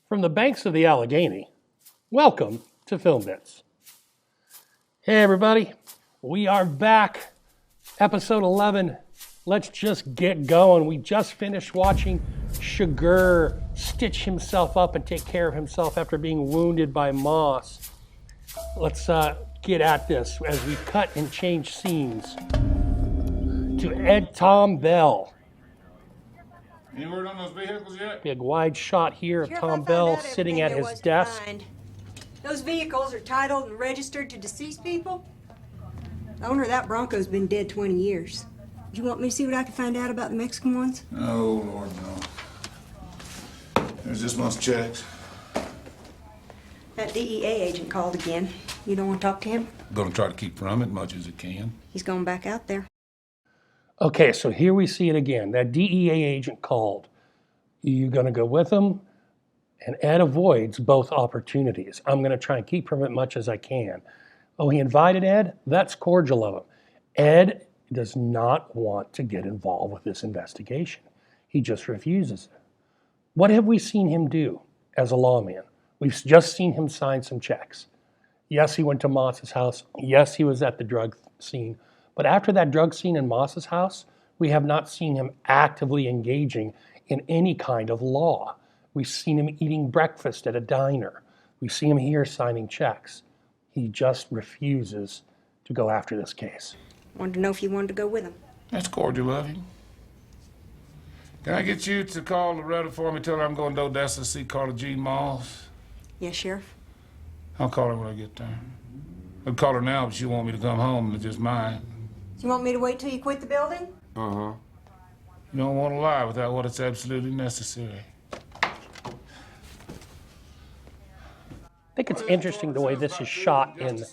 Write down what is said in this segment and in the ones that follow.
From the banks of the Allegheny, welcome to Film Bits. Hey everybody, we are back. Episode 11. Let's just get going. We just finished watching Sugar stitch himself up and take care of himself after being wounded by Moss. Let's get at this as we cut and change scenes to Ed Tom Bell. Any word on those vehicles yet? Big wide shot here of Tom Bell sitting at his desk. Those vehicles are titled and registered to deceased people. The owner of that Bronco's been dead 20 years. Do you want me to see what I can find out about the Mexican ones? No, Lord, no. There's this much checks. That DEA agent called again. You don't want to talk to him? I'm gonna try to keep from it much as I can. He's going back out there. Okay, so here we see it again. That DEA agent called. You gonna go with him? And Ed avoids both opportunities. I'm gonna try and keep from it much as I can. Oh, he invited Ed? That's cordial of him. Ed does not want to get involved with this investigation. He just refuses it. What have we seen him do as a lawman? We've just seen him sign some checks. Yes, he went to Moss's house. Yes, he was at the drug scene. But after that drug scene in Moss's house, we have not seen him actively engaging in any kind of law. We've seen him eating breakfast at a diner. We see him here signing checks. He just refuses to go after this case. Wanted to know if you wanted to go with him. That's cordial of you. Can I get you to call Loretta for me? Tell her I'm going to Odessa to see Carla Jean Moss. Yes, Sheriff? I'll call her when I get there. I'd call her now, but she want me to come home and just mine. Do you want me to wait till you quit the building? Uh-huh. You don't want to lie without what it's absolutely necessary. I think it's interesting the way this is shot in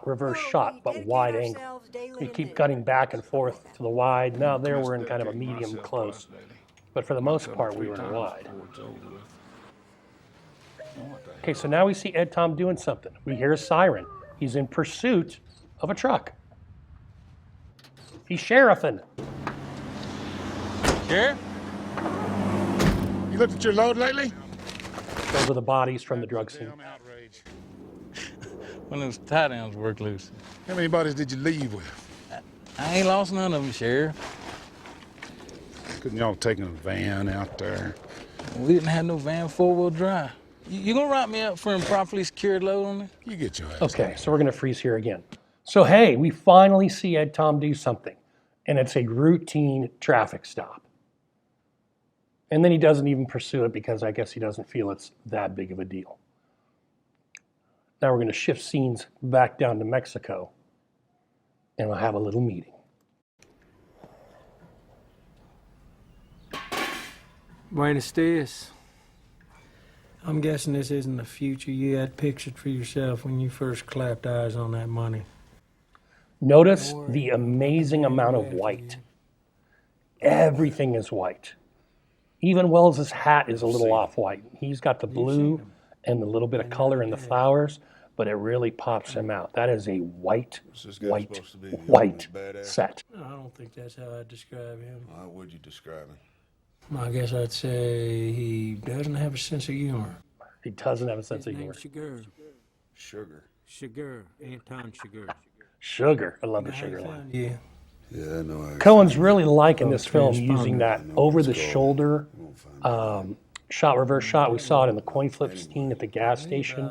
reverse shot, but wide angle. We keep cutting back and forth to the wide. Now there we're in kind of a medium close. But for the most part, we were in wide. Okay, so now we see Ed Tom doing something. We hear a siren. He's in pursuit of a truck. He's sheriffing. Sheriff? You looked at your load lately? Those are the bodies from the drug scene. When those tie downs work loose. How many bodies did you leave with? I ain't lost none of them, Sheriff. Couldn't y'all take a van out there? We didn't have no van four-wheel drive. You gonna write me up for improperly secured load on it? You get your ass. Okay, so we're going to freeze here again. So hey, we finally see Ed Tom do something, and it's a routine traffic stop. And then he doesn't even pursue it because I guess he doesn't feel it's that big of a deal. Now we're going to shift scenes back down to Mexico, and we'll have a little meeting. Buenos dias. I'm guessing this isn't the future you had pictured for yourself when you first clapped eyes on that money. Notice the amazing amount of white. Everything is white. Even Wells's hat is a little off-white. He's got the blue and the little bit of color in the flowers, but it really pops him out. That is a white set. I don't think that's how I'd describe him. How would you describe him? I guess I'd say he doesn't have a sense of humor. He doesn't have a sense of humor. Sugar. Sugar. Sugar. Anton Sugar. Sugar. I love the sugar line. Yeah. Yeah, I know. Coen's really liking this film using that over-the-shoulder shot, reverse shot. We saw it in the coin flip scene at the gas station.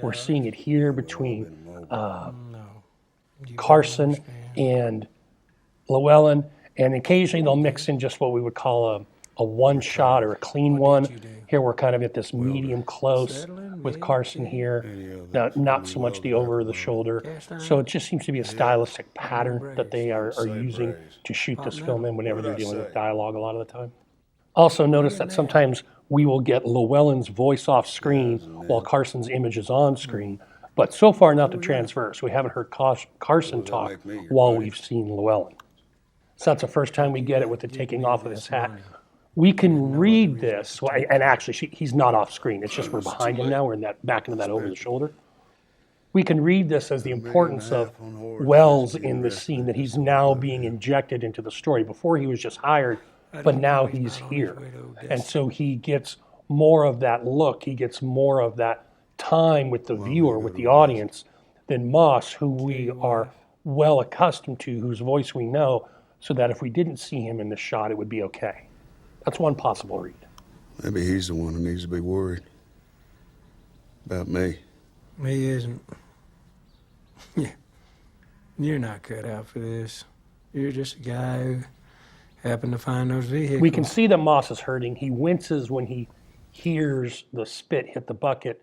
We're seeing it here between Carson and Llewellyn, and occasionally they'll mix in just what we would call a one shot or a clean one. Here we're kind of at this medium close with Carson here. Now, not so much the over the shoulder. So it just seems to be a stylistic pattern that they are using to shoot this film in whenever they're dealing with dialogue a lot of the time. Also notice that sometimes we will get Llewellyn's voice off screen while Carson's image is on screen. But so far not the transverse. We haven't heard Carson talk while we've seen Llewellyn. So that's the first time we get it with the taking off of his hat. We can read this, and actually he's not off screen. It's just we're behind him now. We're in that back into that over the shoulder. We can read this as the importance of Wells in this scene, that he's now being injected into the story. Before he was just hired, but now he's here. And so he gets more of that look. He gets more of that time with the viewer, with the audience, than Moss, who we are well accustomed to, whose voice we know, so that if we didn't see him in the shot, it would be okay. That's one possible read. Maybe he's the one who needs to be worried about me. He isn't. Yeah. You're not cut out for this. You're just a guy who happened to find those vehicles. We can see that Moss is hurting. He winces when he hears the spit hit the bucket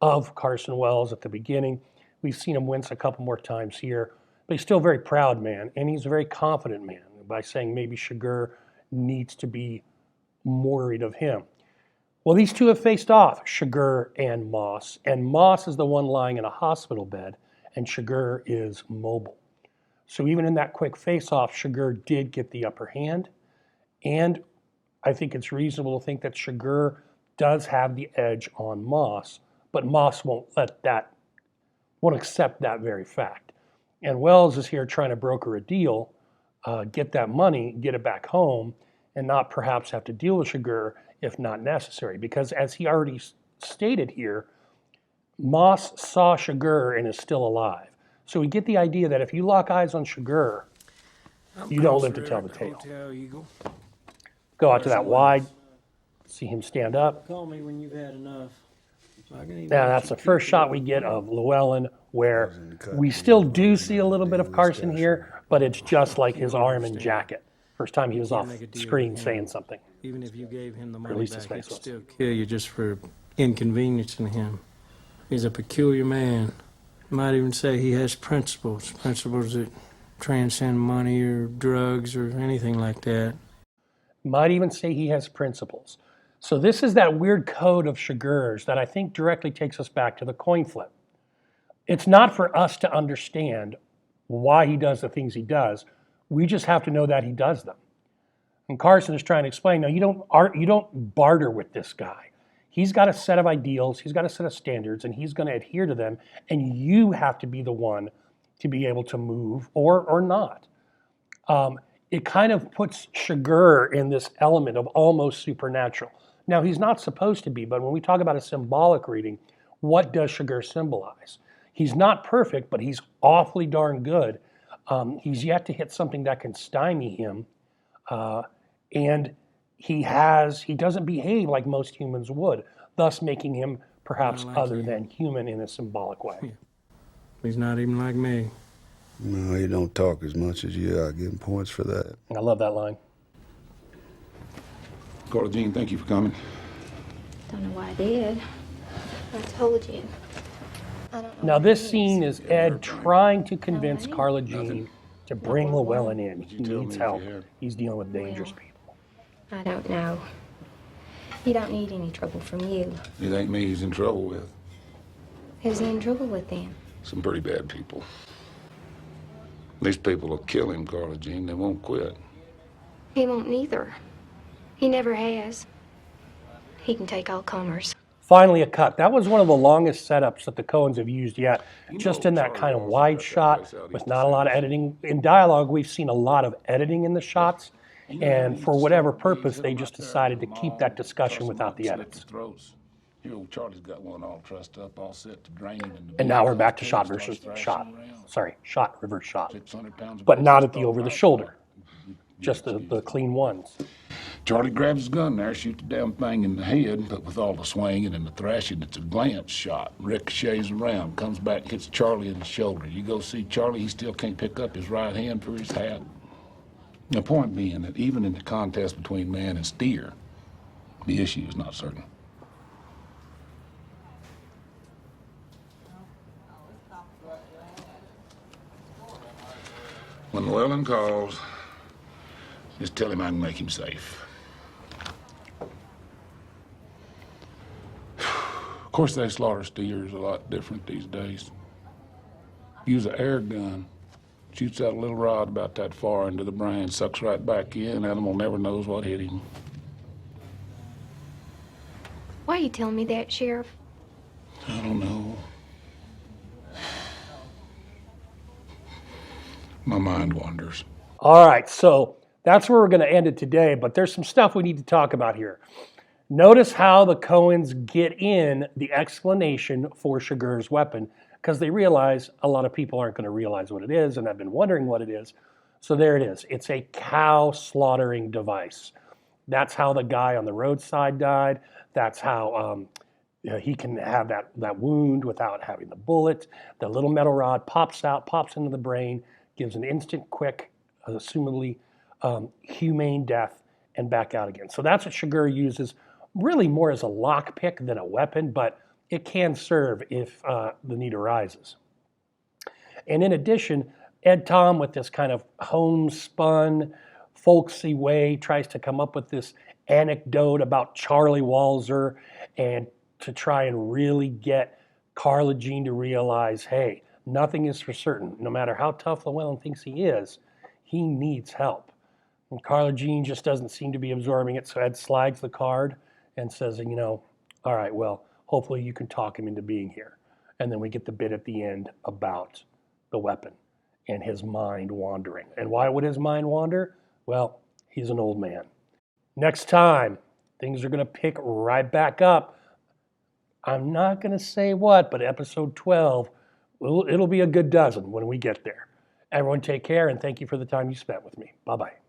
of Carson Wells at the beginning. We've seen him wince a couple more times here, but he's still a very proud man, and he's a very confident man by saying maybe Chigurh needs to be worried of him. Well, these two have faced off, Chigurh and Moss is the one lying in a hospital bed, and Chigurh is mobile. So even in that quick face-off, Chigurh did get the upper hand, and I think it's reasonable to think that Chigurh does have the edge on Moss, but Moss won't accept that very fact. And Wells is here trying to broker a deal, get that money, get it back home, and not perhaps have to deal with Chigurh if not necessary. Because as he already stated here, Moss saw Chigurh and is still alive. So we get the idea that if you lock eyes on Chigurh, you don't live to tell the tale. Hotel Eagle. Go out to that wide, see him stand up. Call me when you've had enough. Now that's the first shot we get of Llewellyn, where we still do see a little bit of Carson here, but it's just like his arm and jacket. First time he was off screen saying something. Even if you gave him the Or at money least his back, face he'd was. still kill you just for inconveniencing him. He's a peculiar man. Might even say he has principles that transcend money or drugs or anything like that. Might even say he has principles. So this is that weird code of Chigurh's that I think directly takes us back to the coin flip. It's not for us to understand why he does the things he does. We just have to know that he does them. And Carson is trying to explain, no, you don't barter with this guy. He's got a set of ideals, he's got a set of standards, and he's going to adhere to them, and you have to be the one to be able to move or not. It kind of puts Chigurh in this element of almost supernatural. Now, he's not supposed to be, but when we talk about a symbolic reading, what does Chigurh symbolize? He's not perfect, but he's awfully darn good. He's yet to hit something that can stymie him, and he doesn't behave like most humans would, thus making him perhaps other than human in a symbolic way. He's not even like me. No, you don't talk as much as you are. Give him points for that. I love that line. Carla Jean, thank you for coming. Don't know why I did. I told you. I don't know Now what this it is. scene is Ed trying to convince Nobody? Carla Jean to bring Llewellyn in. He you tell needs me if help. you have? He's dealing with dangerous Well. people. I don't know. He don't need any trouble from you. It ain't me he's in trouble with. Who's he in trouble with then? Some pretty bad people. These people will kill him, Carla Jean. They won't quit. He won't neither. He never has. He can take all comers. Finally, a cut. That was one of the longest setups that the Coens have used yet, just in that kind of wide shot with not a lot of editing. In dialogue, we've seen a lot of editing in the shots, and for whatever purpose, they just decided to keep that discussion without the edits. Here, old Charlie's got one all trussed up, all set to drain. And now we're back to shot versus shot. Shot, reverse shot. 600 pounds of But not at the basic over the stuff. shoulder, just the clean ones. Charlie grabs his gun there, shoots the damn thing in the head, but with all the swinging and the thrashing, it's a glance shot. Ricochets around, comes back, hits Charlie in the shoulder. You go see Charlie, he still can't pick up his right hand for his hat. The point being that even in the contest between man and steer, the issue is not certain. When Llewellyn calls, just tell him I can make him safe. Of course, they slaughter steers a lot different these days. Use an air gun, shoots out a little rod about that far into the brain, sucks right back in, animal never knows what hit him. Why are you telling me that, Sheriff? I don't know. My mind wanders. All right, so that's where we're going to end it today, but there's some stuff we need to talk about here. Notice how the Coens get in the explanation for Chigurh's weapon, because they realize a lot of people aren't going to realize what it is, and I've been wondering what it is. So there it is. It's a cow slaughtering device. That's how the guy on the roadside died. That's how he can have that wound without having the bullet. The little metal rod pops out, pops into the brain, gives an instant, quick, assumedly humane death, and back out again. So that's what Chigurh uses, really more as a lockpick than a weapon, but it can serve if the need arises. And in addition, Ed Tom, with this kind of homespun, folksy way, tries to come up with this anecdote about Charlie Walzer and to try and really get Carla Jean to realize, hey, nothing is for certain. No matter how tough Llewellyn thinks he is, he needs help. And Carla Jean just doesn't seem to be absorbing it, so Ed slides the card and says, all right, well, hopefully you can talk him into being here. And then we get the bit at the end about the weapon and his mind wandering. And why would his mind wander? Well, he's an old man. Next time, things are going to pick right back up. I'm not going to say what, but episode 12, it'll be a good dozen when we get there. Everyone take care, and thank you for the time you spent with me. Bye-bye.